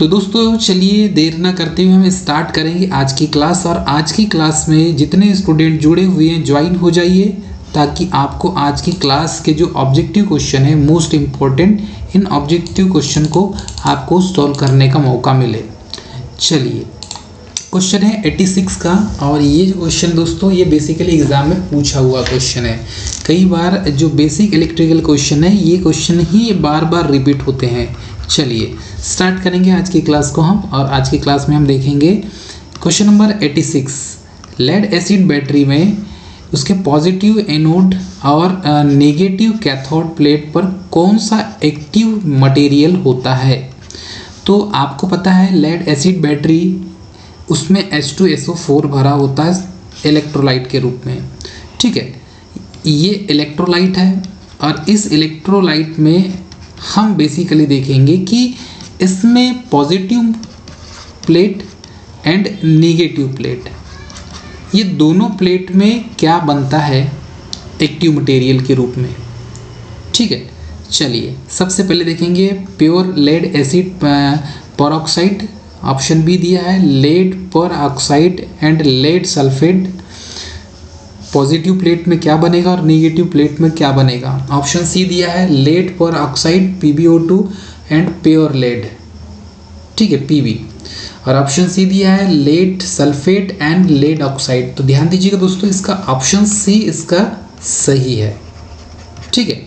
तो दोस्तों चलिए देर ना करते हुए हम स्टार्ट करेंगे आज की क्लास। और आज की क्लास में जितने स्टूडेंट जुड़े हुए हैं ज्वाइन हो जाइए, ताकि आपको आज की क्लास के जो ऑब्जेक्टिव क्वेश्चन है मोस्ट इम्पोर्टेंट, इन ऑब्जेक्टिव क्वेश्चन को आपको सॉल्व करने का मौका मिले। चलिए क्वेश्चन है 86 का, और ये जो क्वेश्चन दोस्तों ये बेसिकली एग्जाम में पूछा हुआ क्वेश्चन है। कई बार जो बेसिक इलेक्ट्रिकल क्वेश्चन है ये क्वेश्चन ही बार बार रिपीट होते हैं। चलिए स्टार्ट करेंगे आज की क्लास को हम, और आज की क्लास में हम देखेंगे question number 86। Lead acid battery में उसके पॉजिटिव एनोड और नेगेटिव कैथोड प्लेट पर कौन सा एक्टिव मटेरियल होता है। तो आपको पता है लेड एसिड बैटरी, उसमें H2SO4 भरा होता है इलेक्ट्रोलाइट के रूप में। ठीक है, ये इलेक्ट्रोलाइट है, और इस इलेक्ट्रोलाइट में हम बेसिकली देखेंगे कि इसमें positive plate and negative plate, ये दोनों प्लेट में क्या बनता है एक्टिव मटेरियल के रूप में। ठीक है, चलिए सबसे पहले देखेंगे pure lead acid peroxide, option B दिया है lead peroxide and lead sulphate. Positive plate में क्या बनेगा और नेगेटिव प्लेट में क्या बनेगा। ऑप्शन सी दिया है लेड पर oxide PbO2 and pure lead, ठीक है Pb। और ऑप्शन सी दिया है lead sulphate and lead oxide. तो ध्यान दीजिएगा दोस्तों, इसका ऑप्शन सी इसका सही है। ठीक है,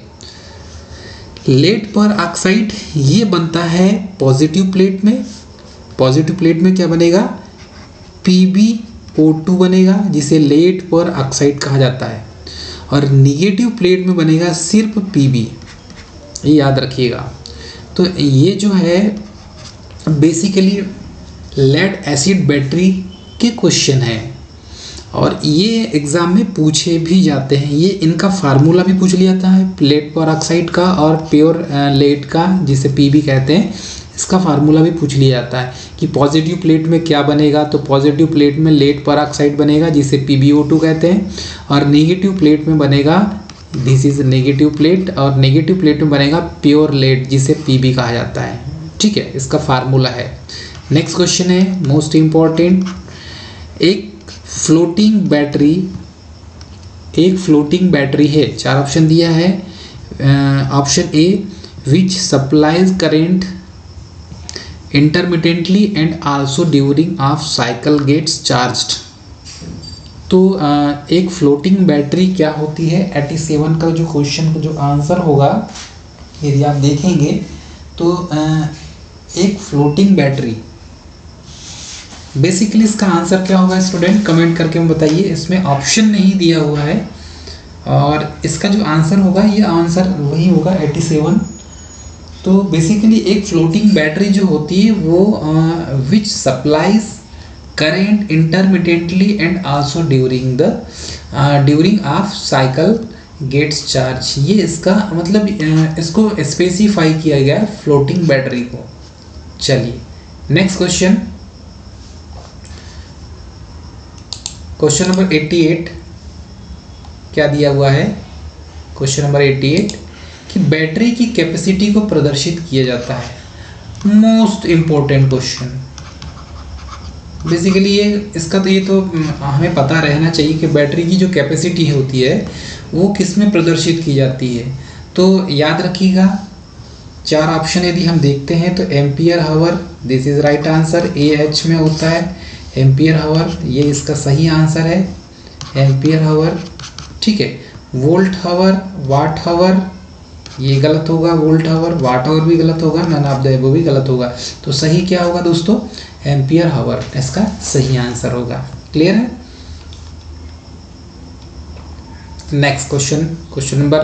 लेड पर ऑक्साइड ये बनता है पॉजिटिव प्लेट में। पॉजिटिव प्लेट में क्या बनेगा, PbO2 बनेगा, जिसे लेड पर ऑक्साइड कहा जाता है। और निगेटिव प्लेट में बनेगा सिर्फ Pb, ये याद रखिएगा। तो ये जो है बेसिकली लेड एसिड बैटरी के क्वेश्चन है, और ये एग्ज़ाम में पूछे भी जाते हैं। ये इनका फार्मूला भी पूछ लिया जाता है लेड पर ऑक्साइड का और प्योर लेड का, जिसे Pb कहते हैं, इसका फार्मूला भी पूछ लिया जाता है कि पॉजिटिव प्लेट में क्या बनेगा। तो पॉजिटिव प्लेट में लेड पर ऑक्साइड बनेगा, जिसे PbO2 कहते हैं, और नेगेटिव प्लेट में बनेगा, दिस इज नेगेटिव प्लेट, और नेगेटिव प्लेट में बनेगा प्योर लेड, जिसे Pb कहा जाता है। ठीक है, इसका फार्मूला है। नेक्स्ट क्वेश्चन है मोस्ट इम्पॉर्टेंट। एक फ्लोटिंग बैटरी है, चार ऑप्शन दिया है। Option A which supplies current intermittently and also during off cycle gets charged। तो एक फ्लोटिंग बैटरी क्या होती है, 87 का जो क्वेश्चन का जो आंसर होगा, यदि आप देखेंगे तो एक फ्लोटिंग बैटरी, बेसिकली इसका आंसर क्या होगा स्टूडेंट कमेंट करके हम बताइए। इसमें ऑप्शन नहीं दिया हुआ है, और इसका जो आंसर होगा ये आंसर वही होगा 87। तो बेसिकली एक फ्लोटिंग बैटरी जो होती है वो which supplies current intermittently and also during off cycle gets charge. ये इसका मतलब इसको स्पेसिफाई किया गया है फ्लोटिंग बैटरी को। चलिए नेक्स्ट क्वेश्चन, क्वेश्चन नंबर 88 क्या दिया हुआ है। क्वेश्चन नंबर 88 कि बैटरी की कैपेसिटी को प्रदर्शित किया जाता है। मोस्ट इम्पोर्टेंट क्वेश्चन, बेसिकली ये इसका तो ये तो हमें पता रहना चाहिए कि बैटरी की जो कैपेसिटी होती है वो किस में प्रदर्शित की जाती है। तो याद रखिएगा, चार ऑप्शन यदि हम देखते हैं तो ampere hour, this is right answer, AH में होता है एम्पियर हावर, ये इसका सही आंसर है एम्पियर हावर। ठीक है, वोल्ट हावर, वाट हावर, ये गलत होगा, वोल्ट हावर, वाट हावर भी गलत होगा, नन ऑफ द अबव भी गलत होगा। तो सही क्या होगा दोस्तों, एम्पियर हावर इसका सही आंसर होगा। क्लियर है। Next question, question number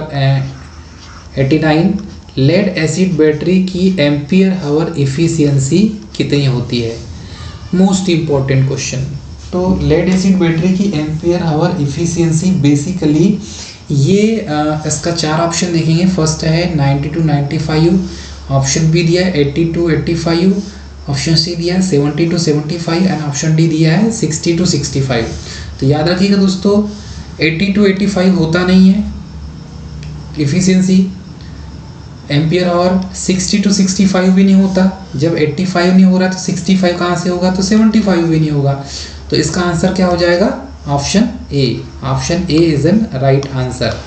89, lead acid battery की एम्पियर हावर इफिशियंसी कितनी होती है। Most important question. तो लेड एसिड बैटरी की एम्पियर हावर इफिशियंसी बेसिकली ये इसका चार ऑप्शन देखेंगे। फर्स्ट है 90 to 95, ऑप्शन बी दिया है 80 to 85, ऑप्शन सी दिया है 70 to 75 एंड ऑप्शन डी दिया है 60 to 65। तो याद रखिएगा दोस्तों, 80 to 85 होता नहीं है इफिशियंसी, एम्पियर आवर 60 to 65 भी नहीं होता, जब 85 नहीं हो रहा तो 65 कहाँ से होगा, तो 75 भी नहीं होगा। तो इसका आंसर क्या हो जाएगा, option A. Option A is an right answer.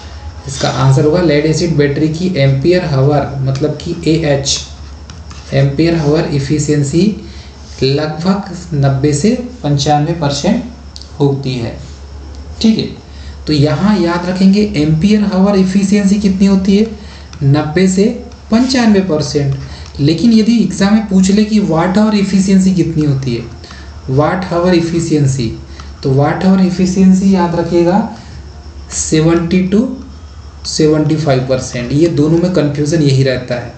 इसका आंसर होगा लेड एसिड बैटरी की एम्पियर हावर मतलब कि AH एम्पियर हावर इफिशियंसी लगभग 90 से 95% होती है। ठीक है, तो यहाँ याद रखेंगे एम्पियर हावर इफिशियंसी कितनी होती है, 90 से 95%। लेकिन यदि एग्जाम में पूछ ले कि वाट आवर इफिशियंसी कितनी होती है, वाट आवर इफिशियंसी, तो वाट आवर इफिशियंसी याद रखिएगा 70 to 75%। ये दोनों में कंफ्यूजन यही रहता है,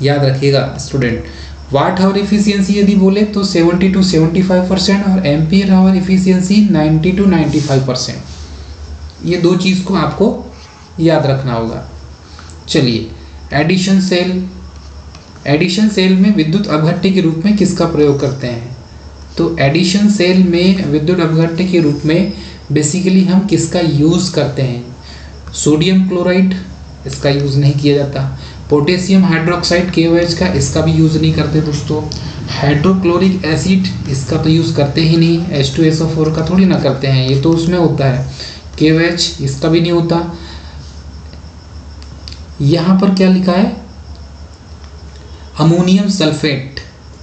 याद रखिएगा स्टूडेंट। वाट आवर इफिशियंसी यदि बोले तो 70 to 75% और एम्पियर आवर इफिशियंसी 90 to 95%। ये दो चीज़ को आपको याद रखना होगा। चलिए, एडिशन सेल। एडिशन सेल में विद्युत अपघट्य के रूप में किसका प्रयोग करते हैं, तो एडिशन सेल में विद्युत अपघट्य के रूप में बेसिकली हम किसका यूज़ करते हैं, सोडियम क्लोराइड, इसका यूज़ नहीं किया जाता। पोटेशियम हाइड्रोक्साइड KOH का, इसका भी यूज़ नहीं करते दोस्तों। हाइड्रोक्लोरिक एसिड, इसका तो यूज़ करते ही नहीं। H2SO4 का थोड़ी ना करते हैं, ये तो उसमें होता है। KOH, इसका भी नहीं होता। यहाँ पर क्या लिखा है, अमोनियम सल्फेट।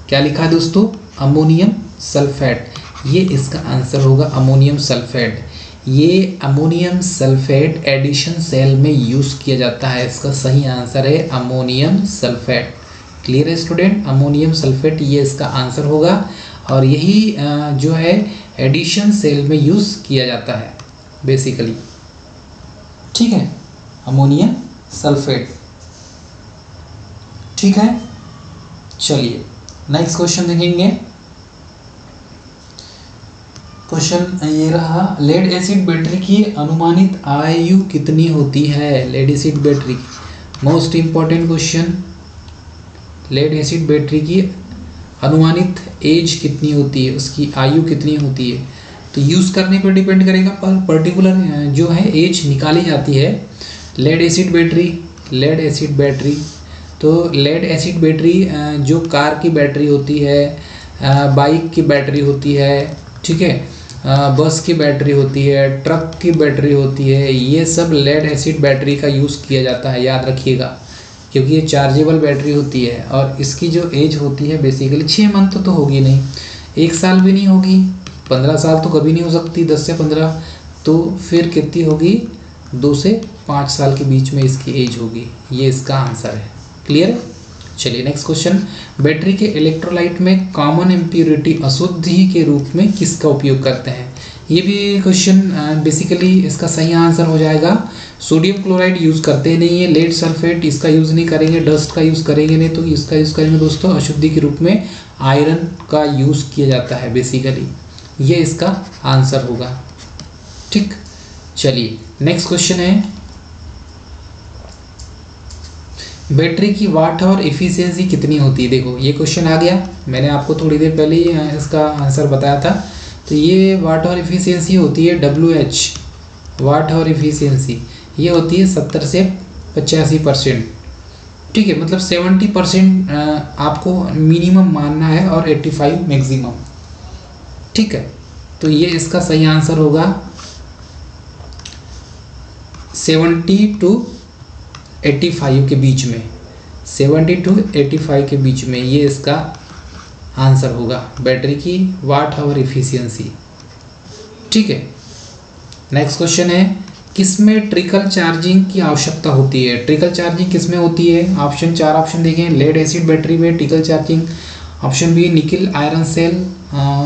क्या लिखा है दोस्तों, अमोनियम सल्फेट। ये इसका आंसर होगा, अमोनियम सल्फेट। ये अमोनियम सल्फेट एडिशन सेल में यूज़ किया जाता है। इसका सही आंसर है अमोनियम सल्फेट। क्लियर है स्टूडेंट, अमोनियम सल्फेट ये इसका आंसर होगा। और यही जो है एडिशन सेल में यूज़ किया जाता है बेसिकली। ठीक है, अमोनियम सल्फेट। ठीक है, चलिए नेक्स्ट क्वेश्चन देखेंगे। क्वेश्चन ये रहा, लेड एसिड बैटरी की अनुमानित आयु कितनी होती है। Lead acid battery, most important question. Lead acid battery की अनुमानित एज कितनी होती है, उसकी आयु कितनी होती है, तो यूज़ करने पर डिपेंड करेगा। पर पर्टिकुलर जो है एज निकाली जाती है। Lead acid battery, lead acid battery, तो लेड एसिड बैटरी जो कार की बैटरी होती है, बाइक की बैटरी होती है, ठीक है, बस की बैटरी होती है, ट्रक की बैटरी होती है, ये सब लेड एसिड बैटरी का यूज़ किया जाता है, याद रखिएगा। क्योंकि ये चार्जेबल बैटरी होती है और इसकी जो एज होती है बेसिकली 6 मंथ तो होगी नहीं, 1 साल भी नहीं होगी, 15 साल तो कभी नहीं हो सकती, 10 से 15, तो फिर कितनी होगी, 2 से 5 साल के बीच में इसकी एज होगी। ये इसका आंसर है। क्लियर। चलिए नेक्स्ट क्वेश्चन, बैटरी के इलेक्ट्रोलाइट में कॉमन इम्प्योरिटी अशुद्धि के रूप में किसका उपयोग करते हैं। ये भी क्वेश्चन बेसिकली इसका सही आंसर हो जाएगा सोडियम क्लोराइड यूज़ करते नहीं है। लेड सल्फेट इसका यूज़ नहीं करेंगे, डस्ट का यूज़ करेंगे नहीं, तो इसका यूज़ करेंगे दोस्तों अशुद्धि के रूप में आयरन का यूज़ किया जाता है बेसिकली। ये इसका आंसर होगा। ठीक, चलिए नेक्स्ट क्वेश्चन है, बैटरी की वाट और एफिशिएंसी कितनी होती है। देखो ये क्वेश्चन आ गया, मैंने आपको थोड़ी देर पहले ही इसका आंसर बताया था। तो ये वाट और एफिशिएंसी होती है WH, वाट और एफिशिएंसी ये होती है 70 से 85%। ठीक है, मतलब 70% आपको मिनिमम मानना है और 85 मैक्सिमम। ठीक है, तो ये इसका सही आंसर होगा 70 to 85 के बीच में, 70 to 85 के बीच में ये इसका आंसर होगा बैटरी की वाट आवर एफिशिएंसी। ठीक है, नेक्स्ट क्वेश्चन है, किसमें ट्रिकल चार्जिंग की आवश्यकता होती है। ट्रिकल चार्जिंग किसमें होती है। ऑप्शन 4 ऑप्शन देखें, लेड एसिड बैटरी में trickle charging, option B nickel iron cell,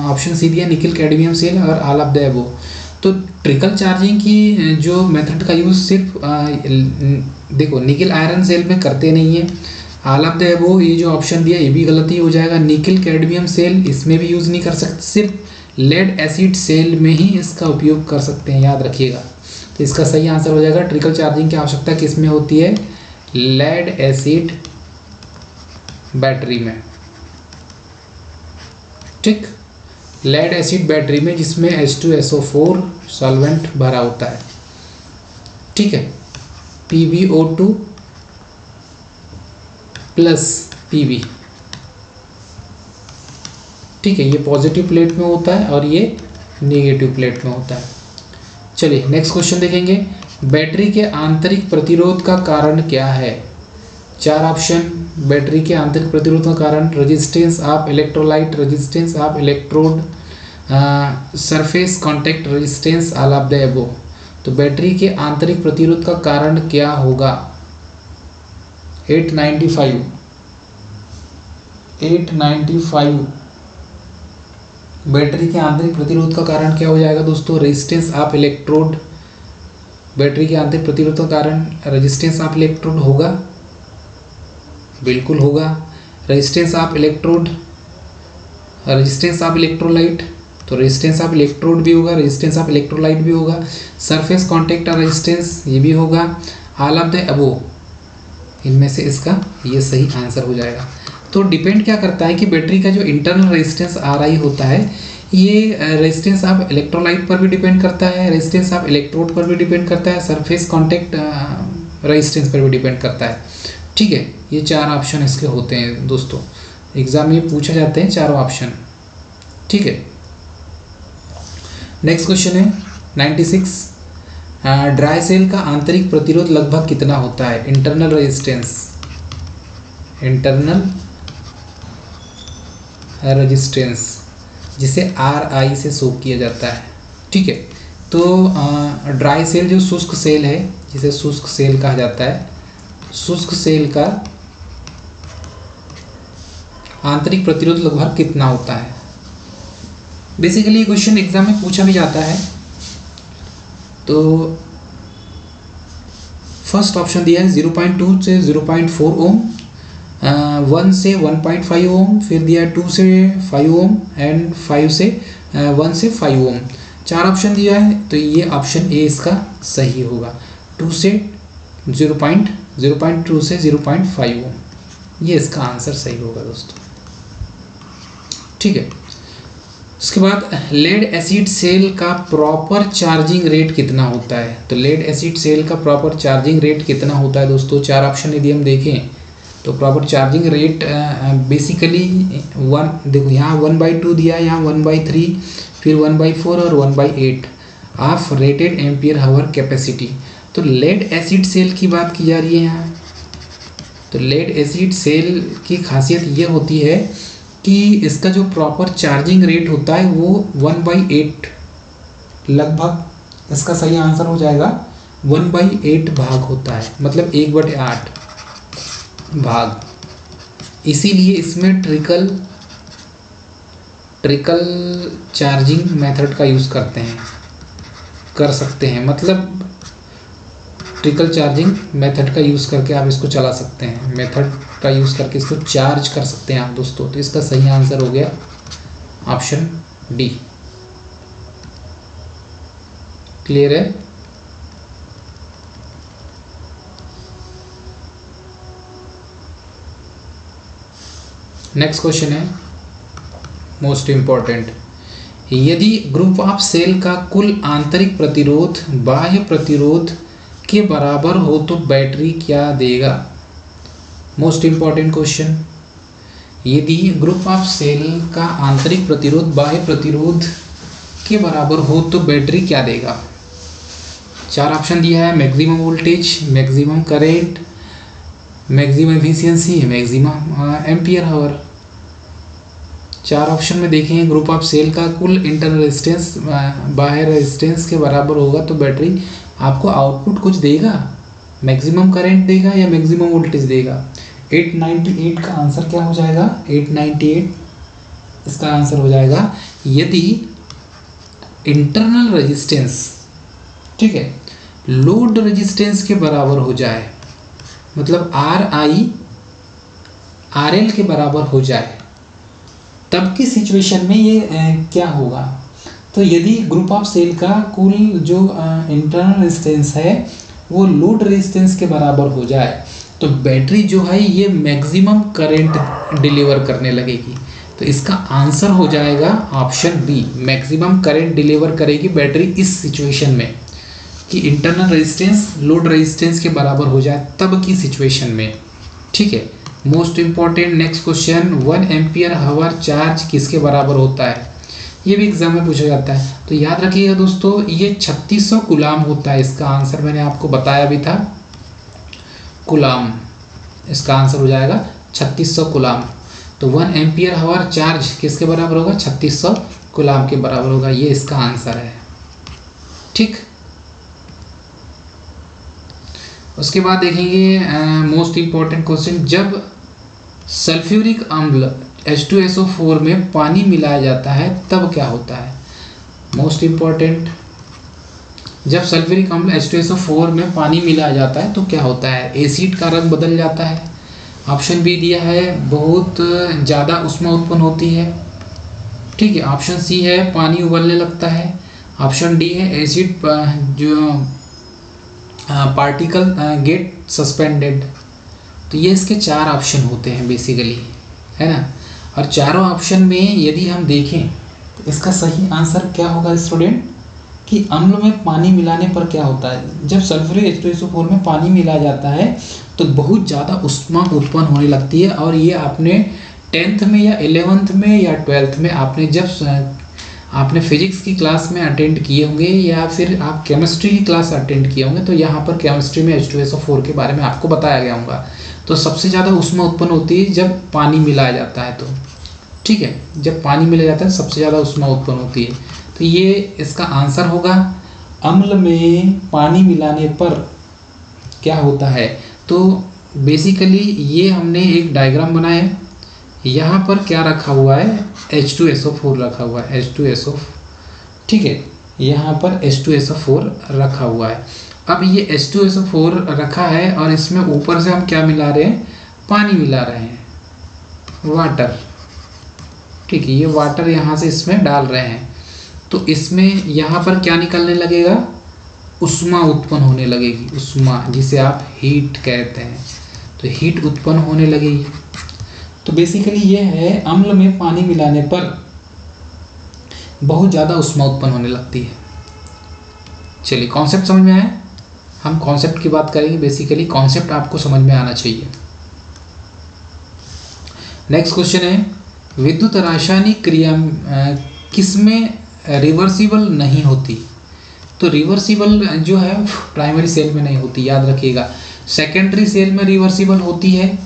option C दिया निकिल कैडमियम सेल और ऑल ऑफ द अबव। तो ट्रिकल चार्जिंग की जो मेथड का यूज़ सिर्फ देखो निकिल आयरन सेल में करते नहीं है। ऑल ऑफ द अबव ये जो ऑप्शन दिया ये भी गलती हो जाएगा। निकिल कैडमियम सेल इसमें भी यूज़ नहीं कर सकते, सिर्फ लेड एसिड सेल में ही इसका उपयोग कर सकते हैं, याद रखिएगा। तो इसका सही आंसर हो जाएगा ट्रिकल चार्जिंग की आवश्यकता किस में होती है, लेड एसिड बैटरी में। ठीक, लेड एसिड बैटरी में जिसमें H2SO4 सॉल्वेंट भरा होता है। ठीक है, PbO2 प्लस पीवी। ठीक है, ये पॉजिटिव प्लेट में होता है और ये नेगेटिव प्लेट में होता है। चलिए नेक्स्ट क्वेश्चन देखेंगे। बैटरी के आंतरिक प्रतिरोध का कारण क्या है? 4 ऑप्शन। बैटरी के आंतरिक प्रतिरोध का कारण resistance of electrolyte, resistance of electrode, surface contact resistance, all of the above. तो बैटरी के आंतरिक प्रतिरोध का कारण क्या होगा? 895 बैटरी के आंतरिक प्रतिरोध का कारण क्या हो जाएगा दोस्तों? Resistance of electrode. बैटरी के आंतरिक प्रतिरोध का कारण रेजिस्टेंस ऑफ इलेक्ट्रोड होगा, बिल्कुल होगा। Resistance of electrode, resistance of electrolyte, तो रेजिस्टेंस ऑफ इलेक्ट्रोड भी होगा, रेजिस्टेंस ऑफ इलेक्ट्रोलाइट भी होगा। सरफेस कांटेक्ट रेजिस्टेंस, ये भी होगा। ऑल ऑफ द अबव, इनमें से इसका ये सही आंसर हो जाएगा। तो डिपेंड क्या करता है कि बैटरी का जो इंटरनल रेजिस्टेंस RI होता है, ये रेजिस्टेंस ऑफ इलेक्ट्रोलाइट पर भी डिपेंड करता है, रेजिस्टेंस ऑफ इलेक्ट्रोड पर भी डिपेंड करता है, सरफेस कांटेक्ट रेजिस्टेंस पर भी डिपेंड करता है। ठीक है, ये 4 ऑप्शन इसके होते हैं दोस्तों, एग्जाम में पूछे जाते हैं 4 ऑप्शन। ठीक है, नेक्स्ट क्वेश्चन है 96। ड्राई सेल का आंतरिक प्रतिरोध लगभग कितना होता है? इंटरनल रेजिस्टेंस, इंटरनल रेजिस्टेंस जिसे RI से शो किया जाता है। ठीक है, तो ड्राई सेल जो शुष्क सेल है, जिसे शुष्क सेल कहा जाता है, शुष्क सेल का आंतरिक प्रतिरोध लगभग कितना होता है? बेसिकली ये क्वेश्चन एग्जाम में पूछा भी जाता है। तो फर्स्ट ऑप्शन दिया है 0.2 से 0.4 ओम, 1 से 1.5 ओम, फिर दिया 2 से 5 ओम एंड 5 से 1 से 5 ओम। 4 ऑप्शन दिया है, तो ये ऑप्शन ए इसका सही होगा। 2 से 0.2 से 0.5 ओम, ये इसका आंसर सही होगा दोस्तों। ठीक है, उसके बाद लेड एसिड सेल का प्रॉपर चार्जिंग रेट कितना होता है? तो लेड एसिड सेल का प्रॉपर चार्जिंग रेट कितना होता है दोस्तों? 4 ऑप्शन यदि हम देखें तो प्रॉपर चार्जिंग रेट बेसिकली 1, देखो यहाँ 1/2 दिया है, यहाँ 1/3, फिर 1/4 और 1/8 of rated ampere hour capacity. तो लेड एसिड सेल की बात की जा रही है यहाँ। तो लेड एसिड सेल की खासियत ये होती है कि इसका जो प्रॉपर चार्जिंग रेट होता है वो 1/8 लगभग, इसका सही आंसर हो जाएगा 1/8 भाग होता है, मतलब 1/8 भाग। इसीलिए इसमें ट्रिकल चार्जिंग मेथड का यूज़ कर सकते हैं, मतलब ट्रिकल चार्जिंग मेथड का यूज़ करके आप इसको चला सकते हैं, मेथड का यूज़ करके इसको चार्ज कर सकते हैं आप दोस्तों। तो इसका सही आंसर हो गया ऑप्शन डी। क्लियर है? नेक्स्ट क्वेश्चन है मोस्ट इंपॉर्टेंट। यदि ग्रुप ऑफ सेल का कुल आंतरिक प्रतिरोध बाह्य प्रतिरोध के बराबर हो तो बैटरी क्या देगा? Most important question. यदि ग्रुप ऑफ सेल का आंतरिक प्रतिरोध बाह्य प्रतिरोध के बराबर हो तो बैटरी क्या देगा? 4 ऑप्शन दिया है, maximum voltage, maximum current, maximum efficiency, maximum ampere hour. 4 option में देखें, ग्रुप ऑफ सेल का कुल इंटरनल रेजिस्टेंस बाह्य रेजिस्टेंस के बराबर होगा तो बैटरी आपको आउटपुट कुछ देगा, मैक्सिमम करंट देगा या मैक्सिमम वोल्टेज देगा। 898 का आंसर क्या हो जाएगा? 898 इसका आंसर हो जाएगा यदि इंटरनल रेजिस्टेंस, ठीक है, लोड रेजिस्टेंस के बराबर हो जाए, मतलब RI RL के बराबर हो जाए, तब की सिचुएशन में ये क्या होगा? तो यदि ग्रुप ऑफ सेल का कुल जो इंटरनल रेजिस्टेंस है वो लोड रेजिस्टेंस के बराबर हो जाए तो बैटरी जो है ये मैक्सिमम करंट डिलीवर करने लगेगी। तो इसका आंसर हो जाएगा option B, maximum current deliver करेगी बैटरी इस सिचुएशन में कि इंटरनल रेजिस्टेंस लोड रेजिस्टेंस के बराबर हो जाए, तब की सिचुएशन में। ठीक है, most important next question, 1 ampere hour charge किसके बराबर होता है? ये भी एग्जाम में पूछा जाता है। तो याद रखिएगा दोस्तों, ये 3600 कूलाम होता है। इसका आंसर मैंने आपको बताया भी था, कूलाम। इसका आंसर हो जाएगा 3600 कूलाम। तो 1 एम्पियर हावर चार्ज किसके बराबर होगा? 3600 कूलाम के बराबर होगा। ये इसका आंसर है। ठीक, उसके बाद देखेंगे मोस्ट इंपॉर्टेंट क्वेश्चन, जब सल्फ्यूरिक अम्ल H2SO4 में पानी मिलाया जाता है तब क्या होता है? मोस्ट इंपॉर्टेंट, जब सल्फ्यूरिक अम्ल H2SO4 में पानी मिलाया जाता है तो क्या होता है? एसिड का रंग बदल जाता है। ऑप्शन बी दिया है, बहुत ज़्यादा ऊष्मा उत्पन्न होती है। ठीक है, ऑप्शन सी है, पानी उबलने लगता है। ऑप्शन डी है, एसिड जो पार्टिकल गेट सस्पेंडेड। तो ये इसके 4 ऑप्शन होते हैं बेसिकली, है ना। और चारों ऑप्शन में यदि हम देखें तो इसका सही आंसर क्या होगा स्टूडेंट, कि अम्ल में पानी मिलाने पर क्या होता है? जब सल्फ्यूरिक H2SO4 में पानी मिलाया जाता है तो बहुत ज़्यादा ऊष्मा उत्पन्न होने लगती है। और ये आपने 10th में या 11th में या 12th में आपने फिजिक्स की क्लास में अटेंड किए होंगे, या फिर आप केमिस्ट्री की क्लास अटेंड किए होंगे। तो यहाँ पर केमिस्ट्री में H2SO4 के बारे में आपको बताया गया होगा। तो सबसे ज़्यादा ऊष्मा उत्पन्न होती है जब पानी मिलाया जाता है। तो ठीक है, जब पानी मिलाया जाता है सबसे ज़्यादा ऊष्मा उत्पन्न होती है। तो ये इसका आंसर होगा, अम्ल में पानी मिलाने पर क्या होता है। तो बेसिकली ये हमने एक डायग्राम बनाया है। यहाँ पर क्या रखा हुआ है? H2SO4 रखा हुआ है, H2SO। ठीक है, यहाँ पर H2SO4 रखा हुआ है। अब ये H2SO4 रखा है और इसमें ऊपर से हम क्या मिला रहे हैं? पानी मिला रहे हैं, वाटर। ठीक है, ये वाटर यहाँ से इसमें डाल रहे हैं। तो इसमें यहाँ पर क्या निकलने लगेगा? ऊष्मा उत्पन्न होने लगेगी, ऊष्मा, जिसे आप हीट कहते हैं। तो हीट उत्पन्न होने लगेगी। तो बेसिकली ये है, अम्ल में पानी मिलाने पर बहुत ज़्यादा ऊष्मा उत्पन्न होने लगती है। चलिए, कॉन्सेप्ट समझ में आया? हम कॉन्सेप्ट की बात करेंगे। बेसिकली कॉन्सेप्ट आपको समझ में आना चाहिए। नेक्स्ट क्वेश्चन है, विद्युत रासायनिक क्रिया किसमें रिवर्सिबल नहीं होती? तो रिवर्सिबल जो है प्राइमरी सेल में नहीं होती, याद रखिएगा। सेकेंडरी सेल में रिवर्सिबल होती है।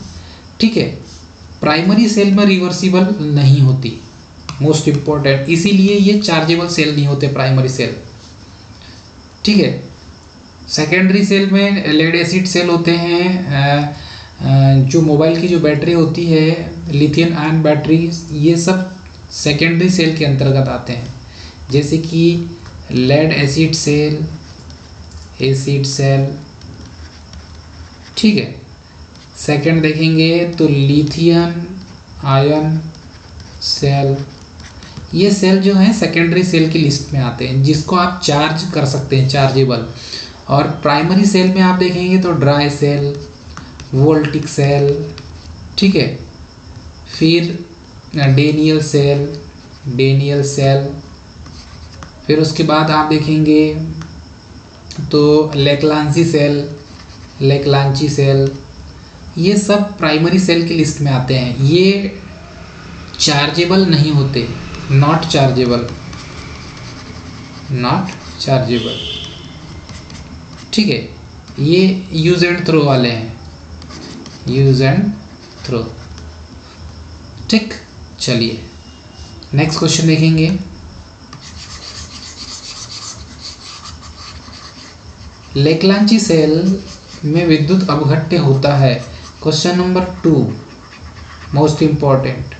ठीक है, प्राइमरी सेल में रिवर्सिबल नहीं होती, मोस्ट इम्पोर्टेंट। इसीलिए ये चार्जेबल सेल नहीं होते प्राइमरी सेल। ठीक है, सेकेंडरी सेल में लेड एसिड सेल होते हैं। जो मोबाइल की जो बैटरी होती है, लिथियम आयन बैटरी, ये सब सेकेंडरी सेल के अंतर्गत आते हैं। जैसे कि lead acid cell, acid cell. ठीक है, सेकंड देखेंगे तो लिथियम आयन सेल। ये सेल जो है सेकेंडरी सेल की लिस्ट में आते हैं, जिसको आप चार्ज कर सकते हैं, चार्जेबल। और प्राइमरी सेल में आप देखेंगे तो ड्राई सेल, वोल्टिक सेल। ठीक है, फिर डेनियल सेल, डेनियल सेल। फिर उसके बाद आप देखेंगे तो लेक्लांची सेल, लेक्लांची सेल। ये सब प्राइमरी सेल की लिस्ट में आते हैं। ये चार्जेबल नहीं होते, नॉट चार्जेबल, नॉट चार्जेबल। ठीक है, ये यूज एंड थ्रो वाले हैं, यूज एंड थ्रो। ठीक, चलिए नेक्स्ट क्वेश्चन देखेंगे। लेक्लांची सेल में विद्युत अपघट्य होता है। Question number 2 most important.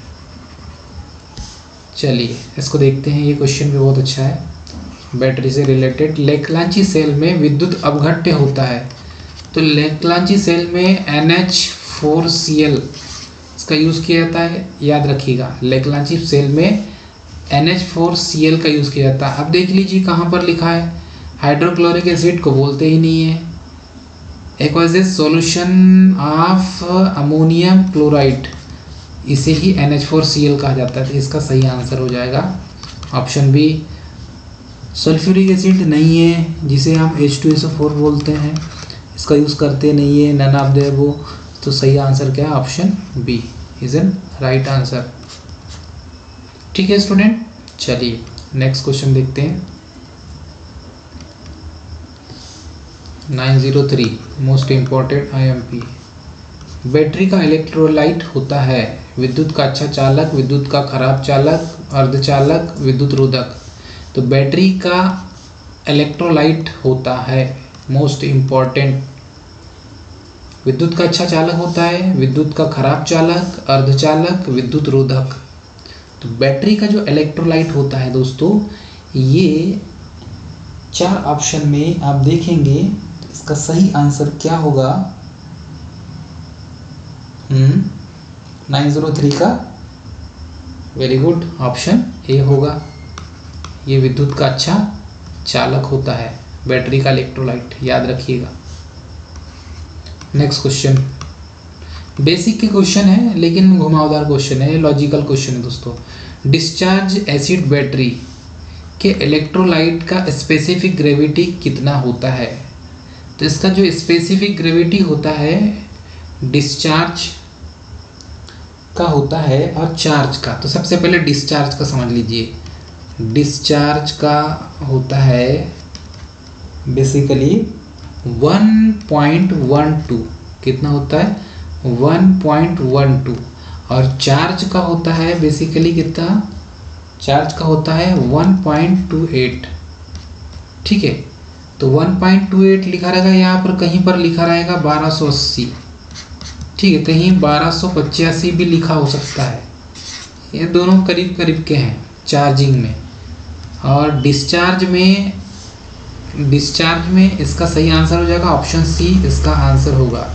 चलिए इसको देखते हैं, ये क्वेश्चन भी बहुत अच्छा है, बैटरी से रिलेटेड। लेक्लांची सेल में विद्युत अपघट्य होता है। तो लेक्लांची सेल में NH4Cl इसका यूज़ किया जाता है, याद रखिएगा। लेक्लांची सेल में NH4Cl का यूज़ किया जाता है। अब देख लीजिए कहाँ पर लिखा है, हाइड्रोक्लोरिक एसिड को बोलते ही नहीं है। Aqueous solution of ammonium chloride, इसे ही NH4Cl कहा जाता है। तो इसका सही आंसर हो जाएगा ऑप्शन बी। सल्फ्यूरिक एसिड नहीं है, जिसे हम H2SO4 बोलते हैं, इसका यूज़ करते नहीं है, नन ऑफ द अबव। तो सही आंसर क्या है? Option B is an right answer. ठीक है स्टूडेंट, चलिए नेक्स्ट क्वेश्चन देखते हैं। 903 मोस्ट इम्पोर्टेंट IMP। बैटरी का इलेक्ट्रोलाइट होता है विद्युत का अच्छा चालक, विद्युत का खराब चालक, अर्धचालक, विद्युत रोधक। तो बैटरी का इलेक्ट्रोलाइट होता है मोस्ट इम्पॉर्टेंट, विद्युत का अच्छा चालक होता है, विद्युत का खराब चालक, अर्धचालक, विद्युत रोधक। तो बैटरी का जो इलेक्ट्रोलाइट होता है दोस्तों, ये 4 ऑप्शन में आप देखेंगे तो इसका सही आंसर क्या होगा? 903 का वेरी गुड ऑप्शन ए होगा। ये विद्युत का अच्छा चालक होता है बैटरी का इलेक्ट्रोलाइट, याद रखिएगा। नेक्स्ट क्वेश्चन बेसिक के क्वेश्चन है लेकिन घुमावदार क्वेश्चन है, लॉजिकल क्वेश्चन है दोस्तों। डिस्चार्ज एसिड बैटरी के इलेक्ट्रोलाइट का स्पेसिफिक ग्रेविटी कितना होता है? तो इसका जो स्पेसिफिक ग्रेविटी होता है डिस्चार्ज का होता है और चार्ज का। तो सबसे पहले डिस्चार्ज का समझ लीजिए। डिस्चार्ज का होता है बेसिकली 1.12। कितना होता है? 1.12। और चार्ज का होता है बेसिकली कितना? चार्ज का होता है 1.28। ठीक है, तो 1.28 लिखा रहेगा, यहाँ पर कहीं पर लिखा रहेगा 1280। ठीक है, कहीं 1285 भी लिखा हो सकता है। ये दोनों करीब करीब के हैं चार्जिंग में। और डिस्चार्ज में इसका सही आंसर हो जाएगा ऑप्शन सी, इसका आंसर होगा।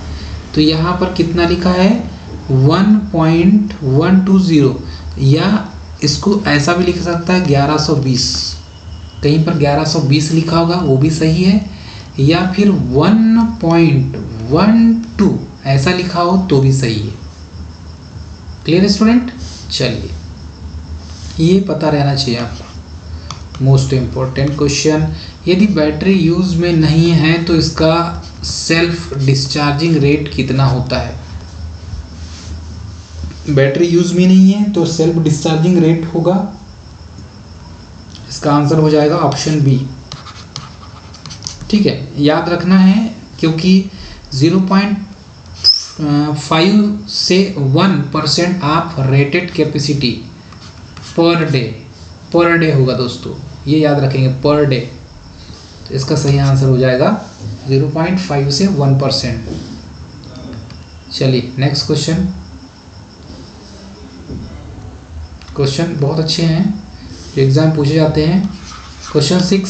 तो यहाँ पर कितना लिखा है? 1.120, या इसको ऐसा भी लिख सकता है 1120। कहीं पर 1120 लिखा होगा, वो भी सही है, या फिर 1.12 ऐसा लिखा हो तो भी सही है। Clear student? चलिए, ये पता रहना चाहिए आपको। मोस्ट इम्पोर्टेंट क्वेश्चन, यदि बैटरी यूज में नहीं है तो इसका सेल्फ डिस्चार्जिंग रेट कितना होता है? बैटरी यूज में नहीं है तो सेल्फ डिस्चार्जिंग रेट होगा, इसका आंसर हो जाएगा ऑप्शन बी। ठीक है, याद रखना है क्योंकि 0.5 से 1% आप रेटेड कैपेसिटी पर डे होगा दोस्तों, ये याद रखेंगे, पर डे। तो इसका सही आंसर हो जाएगा 0.5 से 1%। चलिए नेक्स्ट क्वेश्चन बहुत अच्छे हैं जो एग्जाम पूछे जाते हैं। क्वेश्चन 6,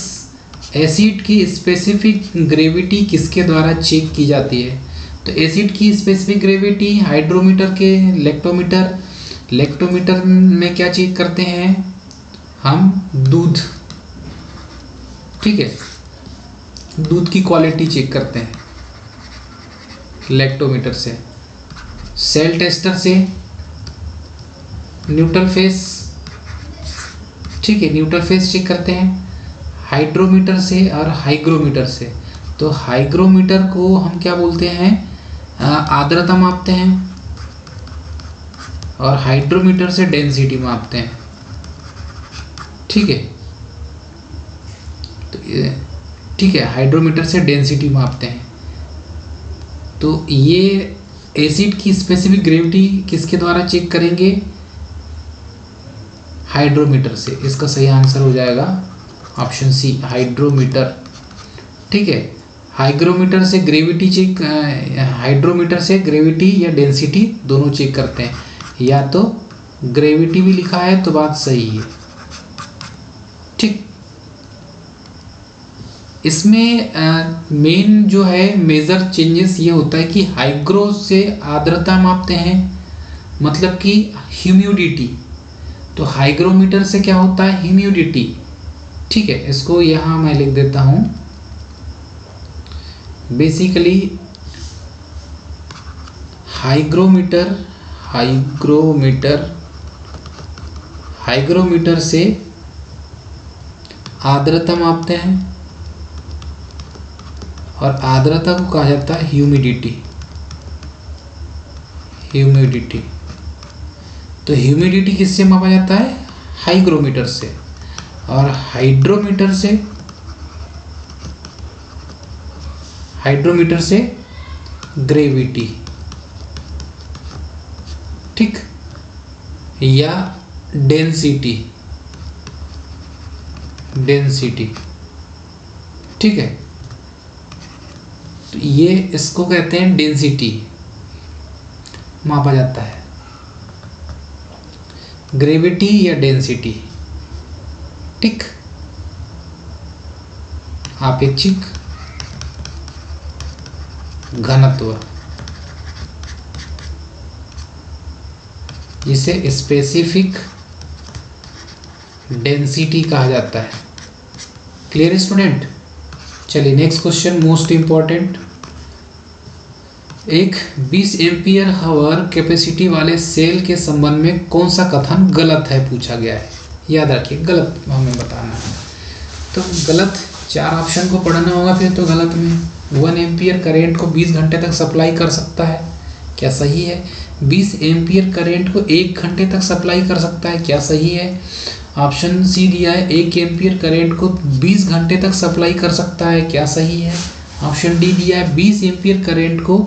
एसिड की स्पेसिफिक ग्रेविटी किसके द्वारा चेक की जाती है? तो एसिड की स्पेसिफिक ग्रेविटी हाइड्रोमीटर के लेक्टोमीटर में क्या चेक करते हैं हम? दूध। ठीक है, दूध की क्वालिटी चेक करते हैं लेक्टोमीटर से। सेल टेस्टर से न्यूट्रल फेस, ठीक है, न्यूट्रल फेस चेक करते हैं। हाइड्रोमीटर से और हाइग्रोमीटर से। तो हाइग्रोमीटर को हम क्या बोलते हैं? आर्द्रता मापते हैं, और हाइड्रोमीटर से डेंसिटी मापते हैं। ठीक है, तो ठीक है, हाइड्रोमीटर से डेंसिटी मापते हैं। तो ये एसिड की स्पेसिफिक ग्रेविटी किसके द्वारा चेक करेंगे? हाइड्रोमीटर से। इसका सही आंसर हो जाएगा ऑप्शन सी, हाइड्रोमीटर। ठीक है, हाइग्रोमीटर से ग्रेविटी चेक, हाइड्रोमीटर से ग्रेविटी या डेंसिटी दोनों चेक करते हैं। या तो ग्रेविटी भी लिखा है तो बात सही है। ठीक, इसमें मेन जो है मेजर चेंजेस ये होता है कि हाइग्रो से आर्द्रता मापते हैं, मतलब कि ह्यूमिडिटी। तो हाइग्रोमीटर से क्या होता है? ह्यूमिडिटी। ठीक है, इसको यहाँ मैं लिख देता हूँ। बेसिकली हाइग्रोमीटर से आर्द्रता मापते हैं, और आर्द्रता को कहा जाता है ह्यूमिडिटी। ह्यूमिडिटी। तो ह्यूमिडिटी किससे मापा जाता है? हाइग्रोमीटर से। और हाइड्रोमीटर से ग्रेविटी, ठीक, या डेंसिटी, ठीक है। तो ये इसको कहते हैं डेंसिटी, मापा जाता है ग्रेविटी या डेंसिटी, ठीक। आपेक्षिक घनत्व, जिसे स्पेसिफिक डेंसिटी कहा जाता है। Clear student? चलिए नेक्स्ट क्वेश्चन, मोस्ट इंपॉर्टेंट। एक 20 एम्पियर हावर कैपेसिटी वाले सेल के संबंध में कौन सा कथन गलत है, पूछा गया है। याद रखिए, गलत हमें बताना है। तो गलत 4 ऑप्शन को पढ़ना होगा फिर। तो गलत में 1 एम्पियर करेंट को 20 घंटे तक सप्लाई कर सकता है, क्या सही है? 20 एम्पियर करेंट को 1 घंटे तक सप्लाई कर सकता है, क्या सही है? ऑप्शन सी दिया है 1 एम्पियर करेंट को 20 घंटे तक सप्लाई कर सकता है, क्या सही है? ऑप्शन डी दिया है 20 एम्पियर करेंट को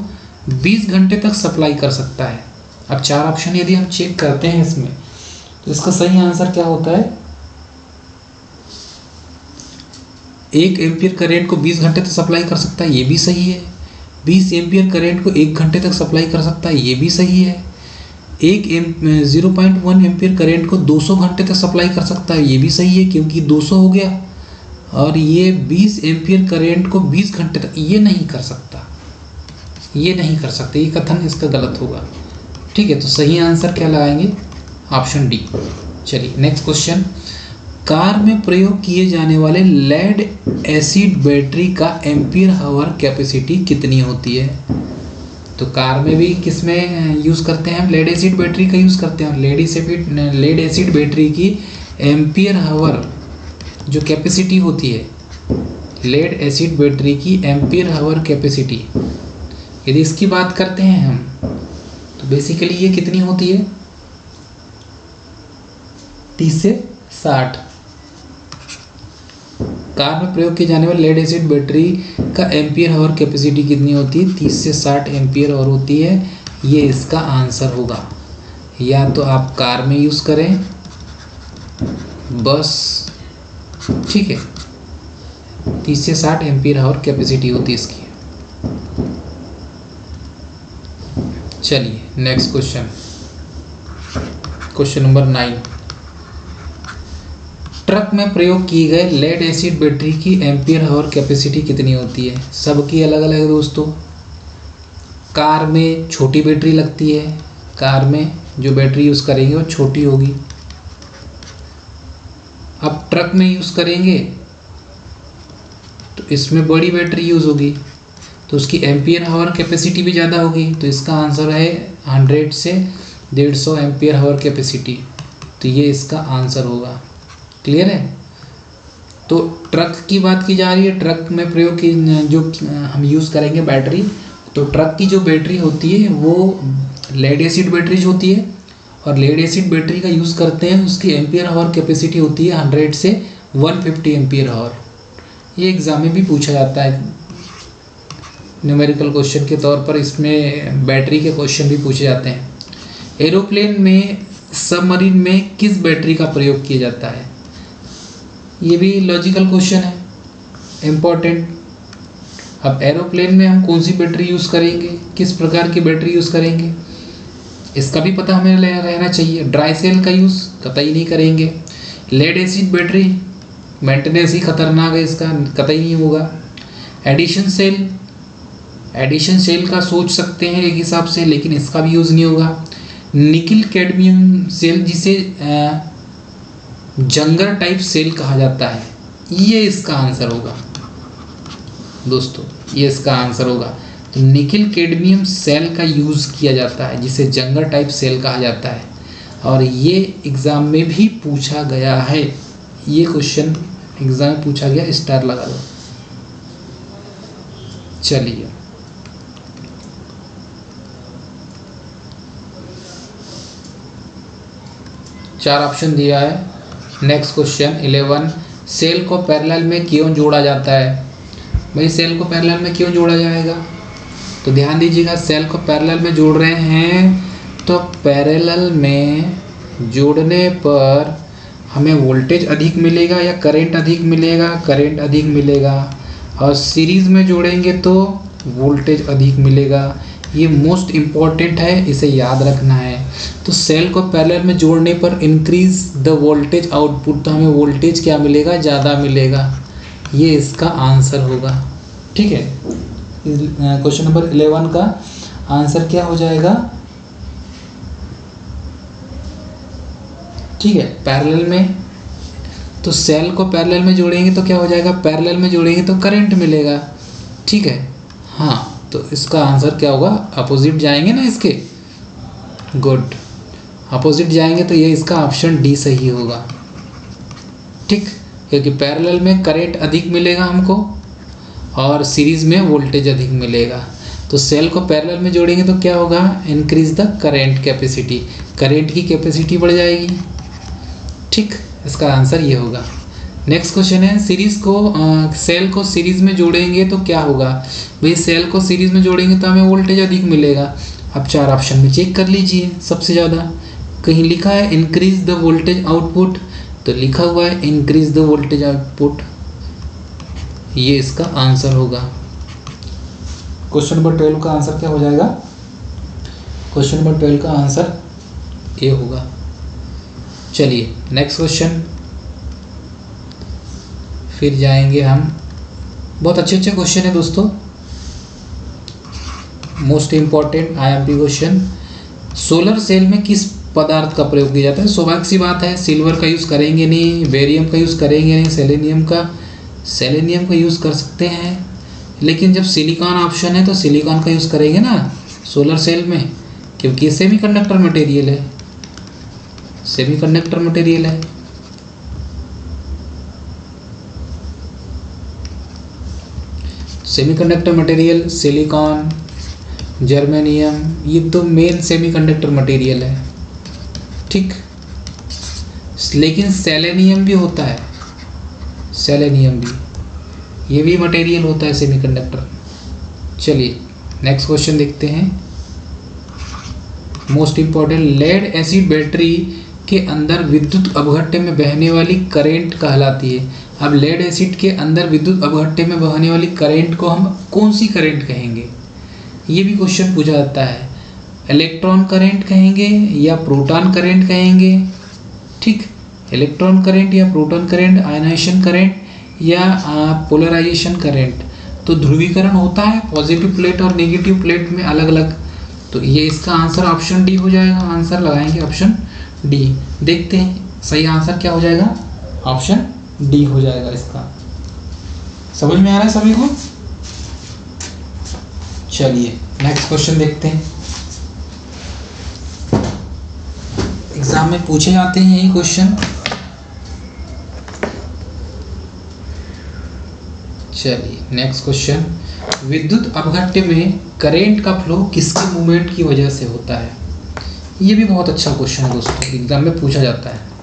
20 घंटे तक सप्लाई कर सकता है। अब 4 ऑप्शन यदि हम चेक करते हैं इसमें, तो इसका सही आंसर क्या होता है? 1 एम्पियर करंट को 20 घंटे तक सप्लाई कर सकता है, ये भी सही है। 20 एम्पियर करंट को 1 घंटे तक सप्लाई कर सकता है, ये भी सही है। 0.1 एम्पियर करंट को 200 घंटे तक सप्लाई कर सकता है, ये भी सही है, क्योंकि 200 हो गया। और ये 20 एम्पियर करंट को 20 घंटे तक ये नहीं कर सकता, ये कथन इसका गलत होगा, ठीक है। तो सही आंसर क्या लगाएंगे? Option D. चलिए नेक्स्ट क्वेश्चन, कार में प्रयोग किए जाने वाले लेड एसिड बैटरी का एम्पियर हावर कैपेसिटी कितनी होती है? तो कार में भी किस में यूज़ करते हैं हम? लेड एसिड बैटरी का यूज़ करते हैं। लेड एसिड बैटरी की एम्पियर हावर जो कैपेसिटी होती है, लेड एसिड बैटरी की एम्पियर हावर कैपेसिटी, यदि इसकी बात करते हैं हम, तो बेसिकली ये कितनी होती है? 30 से 60। कार में प्रयोग किए जाने वाले लेड एसिड बैटरी का एम्पियर हावर कैपेसिटी कितनी होती है? 30 से 60 एम्पियर हावर होती है। ये इसका आंसर होगा। या तो आप कार में यूज़ करें, बस, ठीक है। 30 से 60 एम्पियर हावर कैपेसिटी होती है इसकी। चलिए next question, question number 9। Truck में प्रयोग की गए लेड एसिड बैटरी की एम्पियर हावर कैपेसिटी कितनी होती है? सबकी अलग अलग है दोस्तों। कार में छोटी बैटरी लगती है, कार में जो बैटरी यूज़ करेंगे वो छोटी होगी। अब ट्रक में यूज़ करेंगे तो इसमें बड़ी बैटरी यूज़ होगी, तो उसकी एम्पियर हावर कैपेसिटी भी ज़्यादा होगी। तो इसका आंसर है 100 से 150 एम्पियर हावर कैपेसिटी। तो ये इसका आंसर होगा। क्लियर है? तो ट्रक की बात की जा रही है, ट्रक में प्रयोग की जो हम यूज़ करेंगे बैटरी, तो ट्रक की जो बैटरी होती है वो लेड एसिड बैटरी होती है, और लेड एसिड बैटरी का यूज़ करते हैं, उसकी एम्पियर हावर कैपेसिटी होती है 100 से 150 एम्पियर हावर। ये एग्ज़ाम में भी पूछा जाता है, न्यूमेरिकल क्वेश्चन के तौर पर इसमें बैटरी के क्वेश्चन भी पूछे जाते हैं। एरोप्लेन में, सबमरीन में किस बैटरी का प्रयोग किया जाता है? ये भी लॉजिकल क्वेश्चन है, इम्पोर्टेंट। अब एरोप्लेन में हम कौन सी बैटरी यूज़ करेंगे, किस प्रकार की बैटरी यूज़ करेंगे, इसका भी पता हमें रहना चाहिए। ड्राई सेल का यूज़ कतई नहीं करेंगे। लेड एसिड बैटरी मेंटेनेंस ही खतरनाक है, इसका कतई नहीं होगा। एडिशन सेल का सोच सकते हैं एक हिसाब से, लेकिन इसका भी यूज़ नहीं होगा। निकिल कैडमियम सेल, जिसे जंगर टाइप सेल कहा जाता है, ये इसका आंसर होगा दोस्तों, ये इसका आंसर होगा। तो निकिल कैडमियम सेल का यूज़ किया जाता है, जिसे जंगर टाइप सेल कहा जाता है, और ये एग्ज़ाम में भी पूछा गया है। ये क्वेश्चन एग्ज़ाम में पूछा गया, स्टार लगा दो। चलिए 4 ऑप्शन दिया है। नेक्स्ट क्वेश्चन 11, सेल को पैरेलल में क्यों जोड़ा जाता है? भाई सेल को पैरेलल में क्यों जोड़ा जाएगा? तो ध्यान दीजिएगा, सेल को पैरेलल में जोड़ रहे हैं तो पैरेलल में जोड़ने पर हमें वोल्टेज अधिक मिलेगा या करंट अधिक मिलेगा? करंट अधिक मिलेगा। और सीरीज़ में जोड़ेंगे तो वोल्टेज अधिक मिलेगा। ये मोस्ट इम्पॉर्टेंट है, इसे याद रखना है। तो सेल को पैरेलल में जोड़ने पर इंक्रीज द वोल्टेज आउटपुट, तो हमें वोल्टेज क्या मिलेगा? ज़्यादा मिलेगा। ये इसका आंसर होगा। ठीक है, क्वेश्चन नंबर 11 का आंसर क्या हो जाएगा? ठीक है, पैरेलल में, तो सेल को पैरेलल में जोड़ेंगे तो क्या हो जाएगा? पैरेलल में जोड़ेंगे तो करंट मिलेगा। ठीक है, हाँ, तो इसका आंसर क्या होगा? अपोजिट जाएंगे ना इसके। गुड, अपोजिट जाएंगे तो ये इसका ऑप्शन डी सही होगा। ठीक, क्योंकि पैरेलल में करंट अधिक मिलेगा हमको और सीरीज़ में वोल्टेज अधिक मिलेगा। तो सेल को पैरेलल में जोड़ेंगे तो क्या होगा? Increase the current capacity, current की कैपेसिटी बढ़ जाएगी। ठीक, इसका आंसर ये होगा। नेक्स्ट क्वेश्चन है, सीरीज़ को सेल को सीरीज़ में जोड़ेंगे तो क्या होगा? भाई सेल को सीरीज़ में जोड़ेंगे तो हमें वोल्टेज अधिक मिलेगा। अब 4 ऑप्शन में चेक कर लीजिए, सबसे ज़्यादा कहीं लिखा है इंक्रीज द वोल्टेज आउटपुट, तो लिखा हुआ है इंक्रीज द वोल्टेज आउटपुट, ये इसका आंसर होगा। क्वेश्चन नंबर 12 का आंसर क्या हो जाएगा? क्वेश्चन नंबर 12 का आंसर ये होगा। चलिए नेक्स्ट क्वेश्चन फिर जाएंगे हम। बहुत अच्छे अच्छे क्वेश्चन है दोस्तों, most important IMP question. Solar cell में किस पदार्थ का प्रयोग किया जाता है? स्वाभाविक सी बात है, सिल्वर का यूज़ करेंगे नहीं, बेरियम का यूज़ करेंगे नहीं, सेलेनियम का यूज़ कर सकते हैं, लेकिन जब सिलिकॉन ऑप्शन है तो सिलिकॉन का यूज़ करेंगे ना सोलर सेल में, क्योंकि ये सेमीकंडक्टर मटेरियल है। सेमीकंडक्टर मटेरियल है। सेमीकंडक्टर मटेरियल सिलिकॉन, जर्मेनियम, ये तो मेन सेमीकंडक्टर मटेरियल है। ठीक, लेकिन सेलेनियम भी होता है, सेलेनियम भी, ये भी मटेरियल होता है सेमीकंडक्टर। चलिए नेक्स्ट क्वेश्चन देखते हैं, most important. Lead acid battery के अंदर विद्युत अपघट्य में बहने वाली करंट कहलाती है। अब लेड एसिड के अंदर विद्युत अपघट्य में बहने वाली करंट को हम कौन सी करंट कहेंगे? ये भी क्वेश्चन पूछा जाता है। इलेक्ट्रॉन करंट कहेंगे या प्रोटॉन करंट कहेंगे? ठीक, इलेक्ट्रॉन करंट या प्रोटॉन करंट, आयनाइजेशन करंट या पोलराइजेशन करंट। तो ध्रुवीकरण होता है पॉजिटिव प्लेट और नेगेटिव प्लेट में अलग अलग, तो ये इसका आंसर ऑप्शन डी हो जाएगा। आंसर लगाएंगे ऑप्शन डी। देखते हैं सही आंसर क्या हो जाएगा? ऑप्शन डी हो जाएगा इसका। समझ में आ रहा है सभी को? चलिए नेक्स्ट क्वेश्चन देखते हैं। एग्जाम में पूछे जाते हैं यही क्वेश्चन। चलिए नेक्स्ट क्वेश्चन, विद्युत अपघट्य में करंट का फ्लो किसके मूवमेंट की वजह से होता है? ये भी बहुत अच्छा क्वेश्चन है दोस्तों, एग्जाम में पूछा जाता है।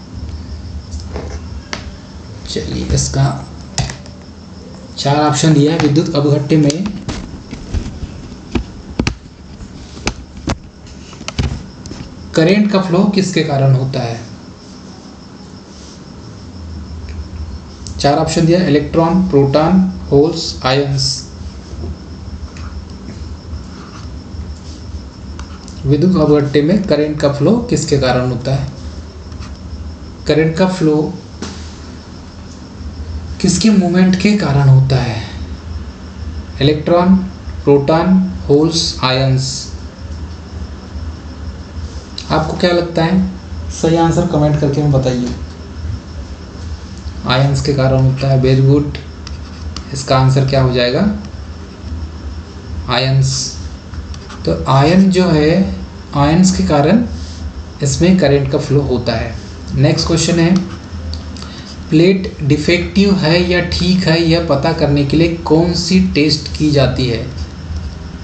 चलिए इसका 4 ऑप्शन दिया है। विद्युत अपघट्य में करंट का फ्लो किसके कारण होता है? 4 ऑप्शन दिया, इलेक्ट्रॉन, प्रोटॉन, होल्स, आयंस। विद्युत अपघट्य में करंट का फ्लो किसके कारण होता है? करंट का फ्लो किसके मूवमेंट के कारण होता है? Electron, proton, holes, ions. आपको क्या लगता है? सही आंसर कमेंट करके में बताइए। आयंस के कारण होता है, वेरी गुड। इसका आंसर क्या हो जाएगा? आयंस। तो आयन जो है, आयंस के कारण इसमें करंट का फ्लो होता है। नेक्स्ट क्वेश्चन है, प्लेट डिफेक्टिव है या ठीक है यह पता करने के लिए कौन सी टेस्ट की जाती है?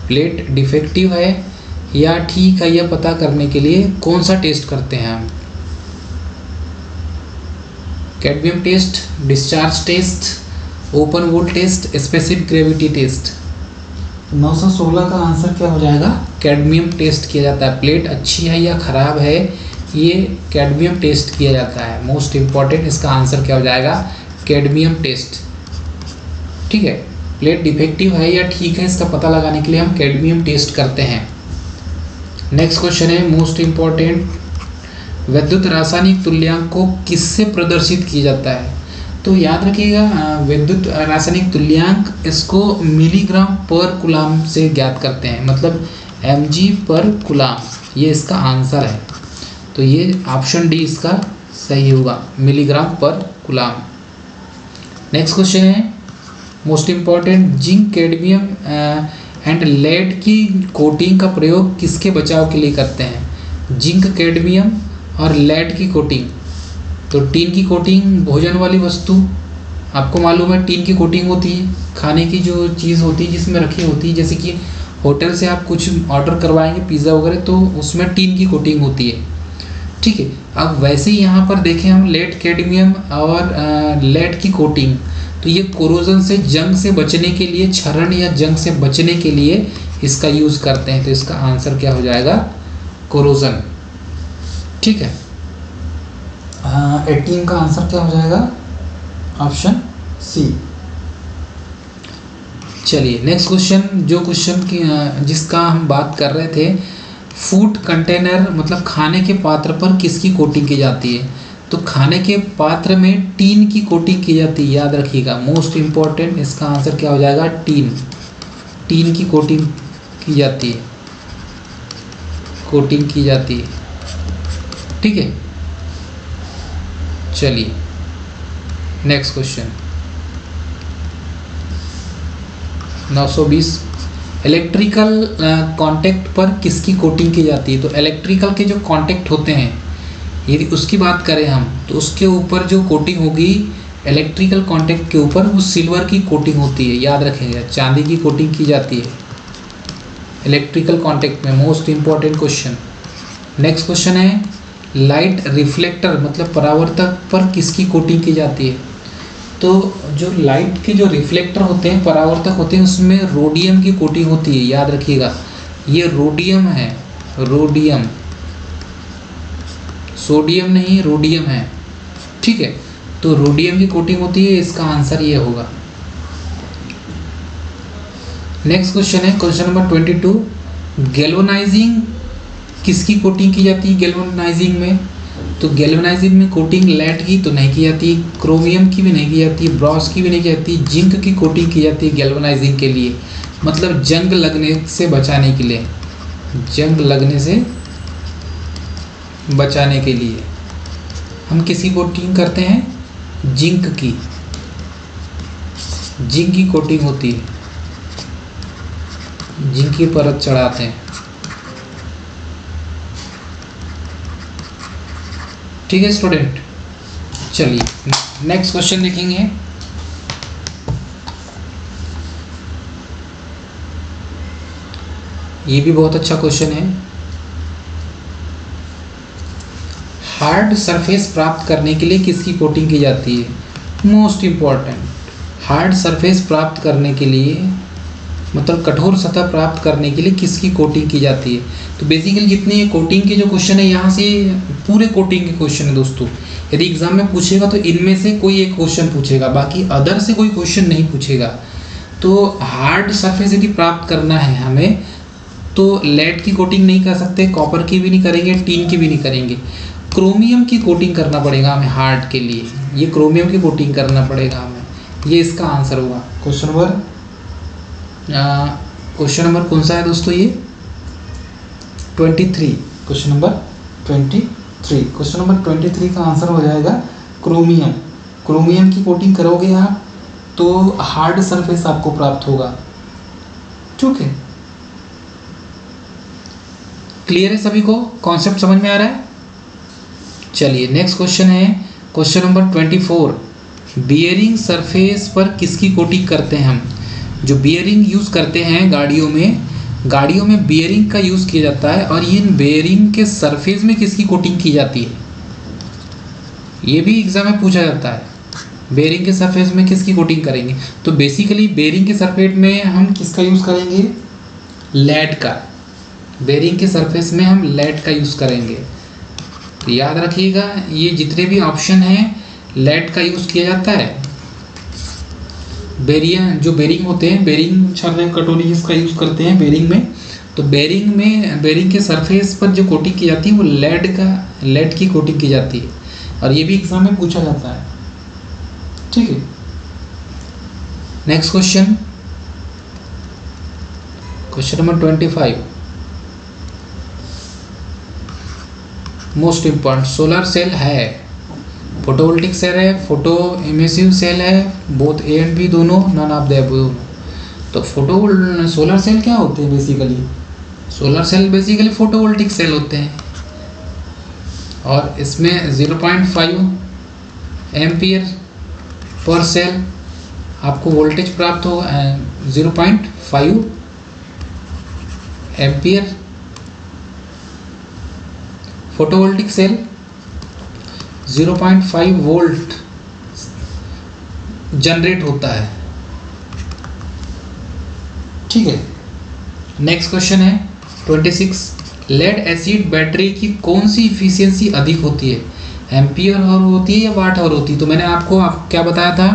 प्लेट डिफेक्टिव है या ठीक है यह पता करने के लिए कौन सा टेस्ट करते हैं हम? Cadmium test, discharge test, open volt test, specific gravity test. 916 का आंसर क्या हो जाएगा? कैडमियम टेस्ट किया जाता है। प्लेट अच्छी है या ख़राब है, ये कैडमियम टेस्ट किया जाता है। मोस्ट इम्पॉर्टेंट इसका आंसर क्या हो जाएगा? Cadmium test. ठीक है, प्लेट डिफेक्टिव है या ठीक है, इसका पता लगाने के लिए हम कैडमियम टेस्ट करते हैं। नेक्स्ट क्वेश्चन है मोस्ट इम्पॉर्टेंट, विद्युत रासायनिक तुल्यांक को किससे प्रदर्शित किया जाता है? तो याद रखिएगा, विद्युत रासायनिक तुल्यांक इसको मिलीग्राम पर कूलाम से ज्ञात करते हैं, मतलब mg पर कूलाम, ये इसका आंसर है। तो ये ऑप्शन डी इसका सही होगा, milligram per coulomb. Next question है most important, zinc, cadmium and lead की कोटिंग का प्रयोग किसके बचाव के लिए करते हैं? जिंक, कैडमियम और लेड की कोटिंग। तो टीन की कोटिंग भोजन वाली वस्तु, आपको मालूम है टीन की कोटिंग होती है, खाने की जो चीज़ होती है जिसमें रखी होती है, जैसे कि होटल से आप कुछ ऑर्डर करवाएंगे पिज़्ज़ा वगैरह, तो उसमें टीन की कोटिंग होती है। ठीक है, अब वैसे ही यहाँ पर देखें हम लेड, कैडमियम और लेड की कोटिंग, तो ये कोरोजन से, जंग से बचने के लिए, क्षरण या जंग से बचने के लिए इसका यूज़ करते हैं। तो इसका आंसर क्या हो जाएगा? कोरोजन। ठीक है, 18 का आंसर क्या हो जाएगा? Option C. चलिए नेक्स्ट क्वेश्चन, जो क्वेश्चन की जिसका हम बात कर रहे थे, फूड कंटेनर मतलब खाने के पात्र पर किसकी कोटिंग की जाती है? तो खाने के पात्र में टीन की कोटिंग की जाती है, याद रखिएगा, मोस्ट इम्पॉर्टेंट इसका आंसर क्या हो जाएगा? टीन। टीन की कोटिंग की जाती है, कोटिंग की जाती है। ठीक है, चलिए नेक्स्ट क्वेश्चन 920, इलेक्ट्रिकल कांटेक्ट पर किसकी कोटिंग की जाती है? तो इलेक्ट्रिकल के जो कांटेक्ट होते हैं, यदि उसकी बात करें हम, तो उसके ऊपर जो कोटिंग होगी इलेक्ट्रिकल कांटेक्ट के ऊपर, वो सिल्वर की कोटिंग होती है, याद रखेंगे। चांदी की कोटिंग की जाती है इलेक्ट्रिकल कांटेक्ट में, most important question. Next question है, लाइट रिफ्लेक्टर मतलब परावर्तक पर किसकी कोटिंग की जाती है? तो जो लाइट के जो रिफ्लेक्टर होते हैं, परावर्तक होते हैं, उसमें रोडियम की कोटिंग होती है, याद रखिएगा। ये रोडियम है, रोडियम, सोडियम नहीं, रोडियम है। ठीक है, तो रोडियम की कोटिंग होती है, इसका आंसर ये होगा। नेक्स्ट क्वेश्चन है क्वेश्चन नंबर 22, गैल्वेनाइजिंग किसकी कोटिंग की जाती है? गैल्वेनाइजिंग में, तो गैल्वेनाइजिंग में कोटिंग लेड की तो नहीं की जाती, क्रोमियम की भी नहीं की जाती, ब्रॉस की भी नहीं की जाती, जिंक की कोटिंग की जाती है गैल्वेनाइजिंग के लिए, मतलब जंग लगने से बचाने के लिए, जंग लगने से बचाने के लिए हम किसकी कोटिंग करते हैं? जिंक की, जिंक की कोटिंग होती है, जिंक की परत चढ़ाते हैं। ठीक है स्टूडेंट, चलिए नेक्स्ट क्वेश्चन देखेंगे। ये भी बहुत अच्छा क्वेश्चन है। हार्ड सरफेस प्राप्त करने के लिए किसकी कोटिंग की जाती है? मोस्ट इम्पॉर्टेंट, हार्ड सरफेस प्राप्त करने के लिए मतलब कठोर सतह प्राप्त करने के लिए किसकी कोटिंग की जाती है? तो बेसिकली जितने कोटिंग के जो क्वेश्चन है, यहाँ से पूरे कोटिंग के क्वेश्चन है दोस्तों। यदि एग्जाम में पूछेगा तो इनमें से कोई एक क्वेश्चन पूछेगा, बाकी अदर से कोई क्वेश्चन नहीं पूछेगा। तो हार्ड सरफेस यदि प्राप्त करना है हमें, तो लेड की कोटिंग नहीं कर सकते, कॉपर की भी नहीं करेंगे, टीन की भी नहीं करेंगे, क्रोमियम की कोटिंग करना पड़ेगा हमें हार्ड के लिए। ये क्रोमियम की कोटिंग करना पड़ेगा हमें, ये इसका आंसर होगा। क्वेश्चन नंबर कौन सा है दोस्तों? ये 23, क्वेश्चन नंबर 23। क्वेश्चन नंबर 23 का आंसर हो जाएगा क्रोमियम। क्रोमियम की कोटिंग करोगे आप तो हार्ड सरफेस आपको प्राप्त होगा। ठीक है, क्लियर है सभी को? कॉन्सेप्ट समझ में आ रहा है? चलिए नेक्स्ट क्वेश्चन है क्वेश्चन नंबर 24, बियरिंग सरफेस पर किसकी कोटिंग करते हैं हम? जो बियरिंग यूज़ करते हैं गाड़ियों में बियरिंग का यूज़ किया जाता है, और इन बियरिंग के सरफेस में किसकी कोटिंग की जाती है? ये भी एग्जाम में पूछा जाता है, बेरिंग के सरफेस में किसकी कोटिंग करेंगे। तो बेसिकली बेरिंग के सरफेस में हम किसका यूज़ करेंगे, लेड का। बेरिंग के सरफेस में हम लेड का यूज़ करेंगे। तो याद रखिएगा ये जितने भी ऑप्शन हैं लेड का यूज़ किया जाता है। जो बेरिंग होते हैं, बेरिंग छर्रे कटोरी जिसका यूज़ करते हैं बेरिंग में, तो बेरिंग के सरफेस पर जो कोटिंग की जाती है वो लेड की कोटिंग की जाती है, और ये भी एग्जाम में पूछा जाता है। ठीक है, next question number 25, most important. Solar cell है, फोटोवोल्टिक सेल है, फोटो इमिसिव सेल है, बोथ ए एंड बी दोनों, नन ऑफ द अबव। तो सोलर सेल क्या होते हैं basically, solar cell basically photovoltaic cell होते हैं, और इसमें 0.5 एम्पियर पर सेल आपको वोल्टेज प्राप्त हो, 0.5 ampere. Photovoltaic cell 0.5 volt generate होता है। ठीक है, नेक्स्ट क्वेश्चन है 26, लेड एसिड बैटरी की कौन सी इफिशियंसी अधिक होती है, एम्पियर आवर होती है या वाट आवर होती है। तो मैंने आपको क्या बताया था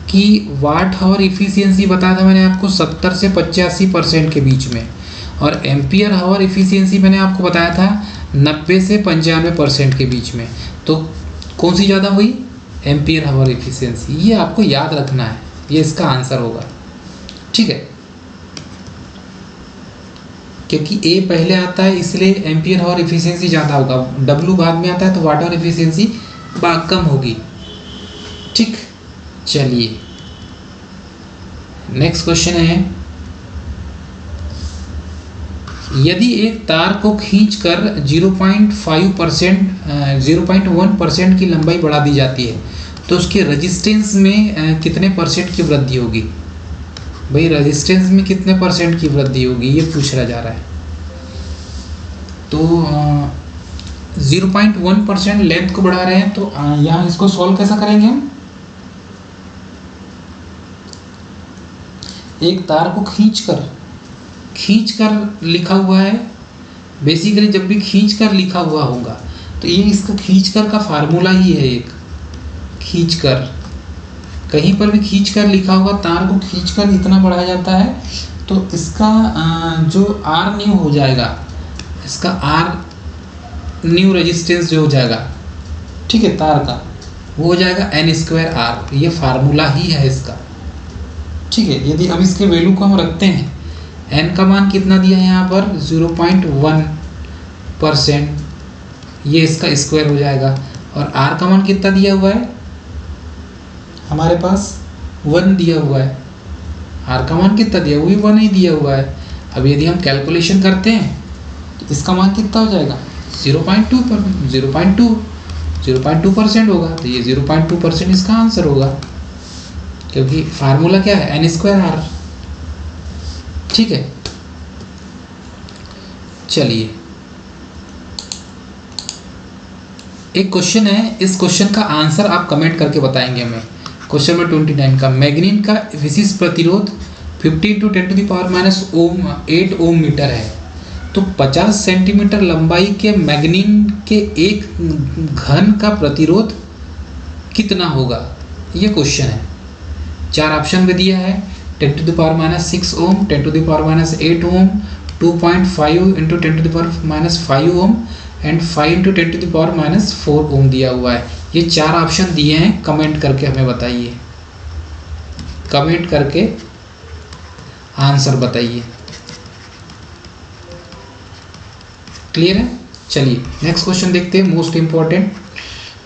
कि वाट आवर इफिशियंसी बताया था मैंने आपको 70 से 85% के बीच में, और एम्पियर आवर इफिशियंसी मैंने आपको बताया था 90 से 95% के बीच में। तो कौन सी ज़्यादा हुई, एम्पियर आवर इफिशियंसी। ये आपको याद रखना है, ये इसका आंसर होगा। ठीक है, क्योंकि ए पहले आता है इसलिए एम्पियर आवर इफिशियंसी ज़्यादा होगा, डब्ल्यू बाद में आता है तो वाट आवर इफिशियंसी कम होगी। ठीक, चलिए नेक्स्ट क्वेश्चन है, यदि एक तार को खींचकर 0.1% की लंबाई बढ़ा दी जाती है तो उसके रेजिस्टेंस में कितने परसेंट की वृद्धि होगी। भाई रेजिस्टेंस में कितने परसेंट की वृद्धि होगी ये पूछा जा रहा है। तो 0.1% लेंथ को बढ़ा रहे हैं, तो यहाँ इसको सॉल्व कैसा करेंगे हम। एक तार को खींचकर लिखा हुआ है, बेसिकली जब भी खींचकर लिखा हुआ होगा तो ये इसका खींचकर का फार्मूला ही है। एक खींचकर, कहीं पर भी खींचकर लिखा होगा, तार को खींचकर इतना बढ़ाया जाता है तो इसका जो आर न्यू हो जाएगा, इसका आर न्यू रेजिस्टेंस जो हो जाएगा, ठीक है, तार का वो हो जाएगा n²r। ये फार्मूला ही है इसका। ठीक है, यदि अब इसके वैल्यू को हम रखते हैं, n का मान कितना दिया है यहाँ पर 0.1%, ये इसका स्क्वायर हो जाएगा, और r का मान कितना दिया हुआ है हमारे पास 1 दिया हुआ है। r का मान कितना दिया हुआ है, 1 ही दिया हुआ है। अब यदि हम कैलकुलेशन करते हैं तो इसका मान कितना हो जाएगा 0.2% होगा। तो ये 0.2% इसका आंसर होगा, क्योंकि फार्मूला क्या है n²r। ठीक है, चलिए एक क्वेश्चन है, इस क्वेश्चन का आंसर आप कमेंट करके बताएंगे हमें। क्वेश्चन नंबर 29 का, मैग्नीन का विशिष्ट प्रतिरोध 50 × 10⁻8 ओम मीटर है, तो 50 सेंटीमीटर लंबाई के मैग्नीन के एक घन का प्रतिरोध कितना होगा, ये क्वेश्चन है। 4 ऑप्शन में दिया है, 10⁻6 ओम, 10⁻8 ओम, 2.5 × 10⁻5 ओम एंड 5 × 10⁻4 ओम दिया हुआ है। ये 4 ऑप्शन दिए हैं, कमेंट करके हमें बताइए, कमेंट करके आंसर बताइए। क्लियर है, चलिए नेक्स्ट क्वेश्चन देखते हैं, मोस्ट इंपॉर्टेंट।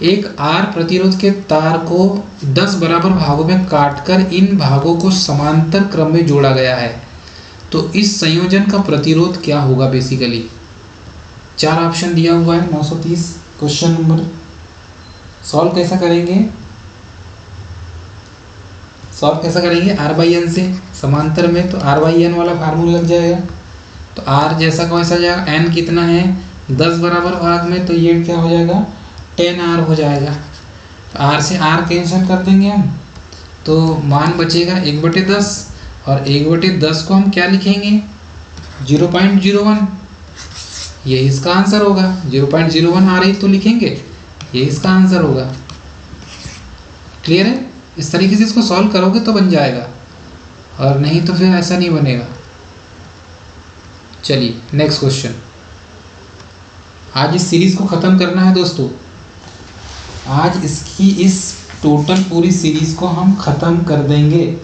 एक आर प्रतिरोध के तार को 10 बराबर भागों में काटकर इन भागों को समांतर क्रम में जोड़ा गया है, तो इस संयोजन का प्रतिरोध क्या होगा बेसिकली। 4 ऑप्शन दिया हुआ है 930। क्वेश्चन नंबर सॉल्व कैसा करेंगे, R/n से समांतर में, तो R/n वाला फार्मूला लग जाएगा। तो R जैसा का वैसा जाएगा, n कितना है 10 बराबर भाग में, तो ये क्या हो जाएगा 10R हो जाएगा। आर से आर कैंसिल कर देंगे हम, तो मान बचेगा 1/10 और 1/10 को हम क्या लिखेंगे 0.01। ये इसका आंसर होगा। 0.01 आ रही तो लिखेंगे, ये इसका आंसर होगा। क्लियर है? इस तरीके से इसको सॉल्व करोगे तो बन जाएगा, और नहीं तो फिर ऐसा नहीं बनेगा। चलिए नेक्स्ट क्वेश्चन। आज इस सीरीज को ख़त्म करना है दोस्तों। आज इसकी इस टोटल पूरी सीरीज को हम ख़त्म कर देंगे।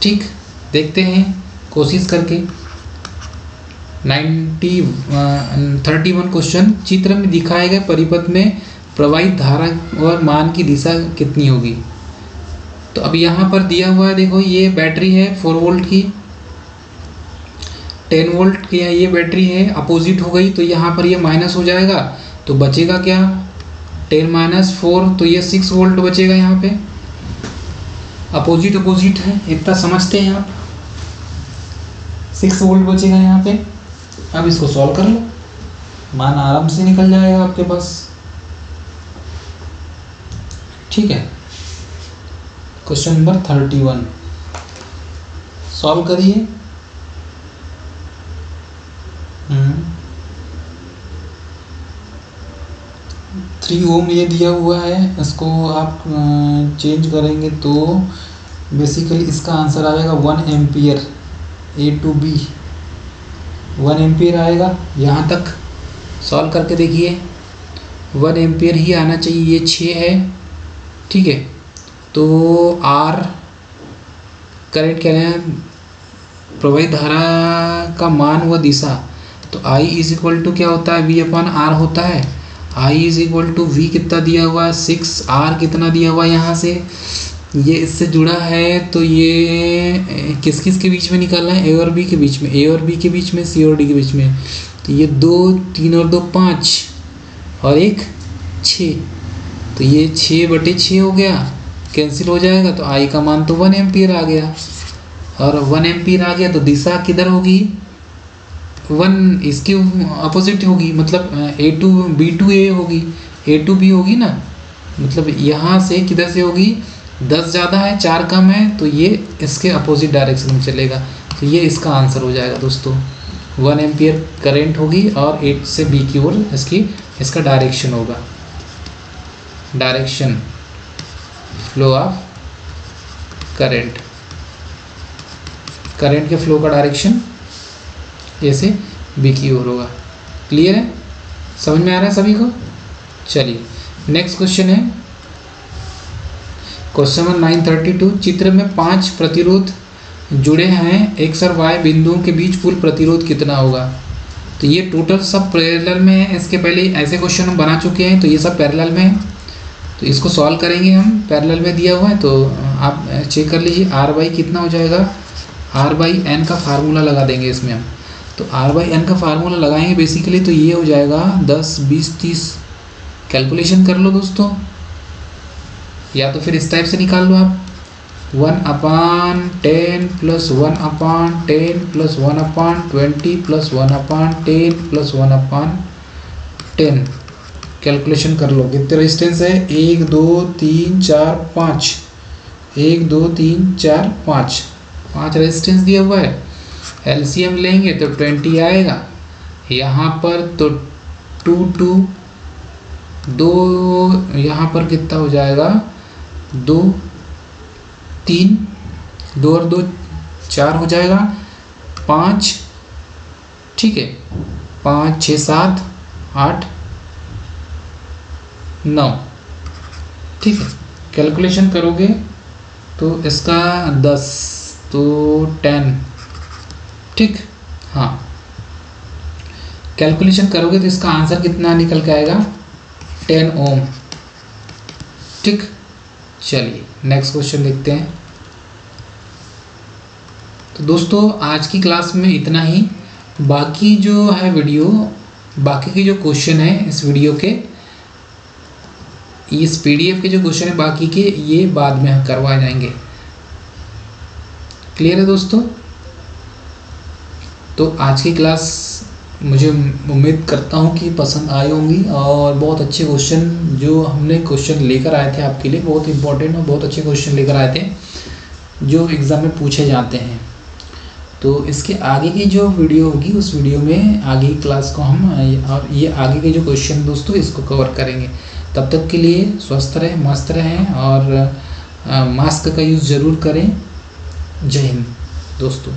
ठीक, देखते हैं कोशिश करके। 31 क्वेश्चन। चित्र में दिखाए गए परिपथ में प्रवाहित धारा और मान की दिशा कितनी होगी। तो अब यहाँ पर दिया हुआ है, देखो ये बैटरी है 4 वोल्ट की, 10 वोल्ट की ये बैटरी है, अपोजिट हो गई तो यहाँ पर ये माइनस हो जाएगा, तो बचेगा क्या 10 - 4, तो ये 6 वोल्ट बचेगा। यहाँ पे अपोजिट अपोजिट है, इतना समझते हैं आप। 6 वोल्ट बचेगा यहाँ पे। अब इसको सॉल्व कर लो, मान आराम से निकल जाएगा आपके पास। ठीक है, क्वेश्चन नंबर 31 सॉल्व करिए। 3 ओम ये दिया हुआ है, इसको आप चेंज करेंगे तो बेसिकली इसका आंसर आएगा 1 ampere. A to B 1 ampere आएगा। यहाँ तक सॉल्व करके देखिए, 1 एम्पियर ही आना चाहिए। ये 6 है, ठीक है। तो R करंट क्या है, प्रवाहित धारा का मान व दिशा, तो I इज इक्वल टू क्या होता है V/R होता है। I is equal to V कितना दिया हुआ है 6, R कितना दिया हुआ है यहाँ से, ये इससे जुड़ा है, तो ये किस किस के बीच में निकालना है, A और B के बीच में, A और B के बीच में, C और D के बीच में। तो ये 2, 3 और 2 5 और 1 6, तो ये 6/6 हो गया, कैंसिल हो जाएगा। तो I का मान तो 1 एम्पियर आ गया, और 1 एम्पियर आ गया तो दिशा किधर होगी 1 इसके अपोजिट होगी, मतलब A to B to A होगी, A to B होगी ना, मतलब यहाँ से किधर से होगी 10 ज़्यादा है 4 कम है, तो ये इसके अपोजिट डायरेक्शन में चलेगा। तो ये इसका आंसर हो जाएगा दोस्तों। 1 एम्पियर करंट होगी और 8 से B की ओर इसका डायरेक्शन होगा, direction flow of current, current के फ्लो का डायरेक्शन ऐसे B की ओर होगा। क्लियर है? समझ में आ रहा है सभी को? चलिए नेक्स्ट क्वेश्चन है क्वेश्चन नंबर 932। चित्र में 5 प्रतिरोध जुड़े हैं, X और Y बिंदुओं के बीच कुल प्रतिरोध कितना होगा। तो ये टोटल सब पैरेलल में है। इसके पहले ऐसे क्वेश्चन हम बना चुके हैं, तो ये सब पैरेलल में है, तो इसको सॉल्व करेंगे हम। पैरेलल में दिया हुआ है तो आप चेक कर लीजिए। R/N कितना हो जाएगा, R/N का फार्मूला लगा देंगे इसमें हम। तो R/N का फार्मूला लगाएंगे बेसिकली, तो ये हो जाएगा 10, 20, 30। कैलकुलेशन कर लो दोस्तों, या तो फिर इस टाइप से निकाल लो आप। 1/10 + 1/10 + 1/20 + 1/10 + 1/10। कैलकुलेशन कर लो कितने रेजिस्टेंस है, 1 2 3 4 5, 1 2 3 4 5, 5 रेजिस्टेंस दिया हुआ है। एलसीएम लेंगे तो 20 आएगा। यहाँ पर तो 2 यहाँ पर कितना हो जाएगा 2 3, 2 और 2 4 हो जाएगा 5, ठीक है। 5 6 7 8 9, ठीक है। कैलकुलेशन करोगे तो इसका 10 तो 10, ठीक। हाँ, कैलकुलेशन करोगे तो इसका आंसर कितना निकल के आएगा 10 ओम, ठीक। चलिए नेक्स्ट क्वेश्चन देखते हैं। तो दोस्तों आज की क्लास में इतना ही। बाकी जो है वीडियो, बाकी के जो क्वेश्चन है इस वीडियो के, इस पीडीएफ के जो क्वेश्चन है बाकी के, ये बाद में हम करवाए जाएंगे। क्लियर है दोस्तों? तो आज की क्लास मुझे उम्मीद करता हूँ कि पसंद आई होंगी और बहुत अच्छे क्वेश्चन जो हमने क्वेश्चन लेकर आए थे आपके लिए, बहुत इंपॉर्टेंट और बहुत अच्छे क्वेश्चन लेकर आए थे जो एग्ज़ाम में पूछे जाते हैं। तो इसके आगे की जो वीडियो होगी उस वीडियो में आगे की क्लास को हम और ये आगे के जो क्वेश्चन दोस्तों इसको कवर करेंगे। तब तक के लिए स्वस्थ रहें, मस्त रहें और मास्क का यूज़ ज़रूर करें। जय हिंद दोस्तों।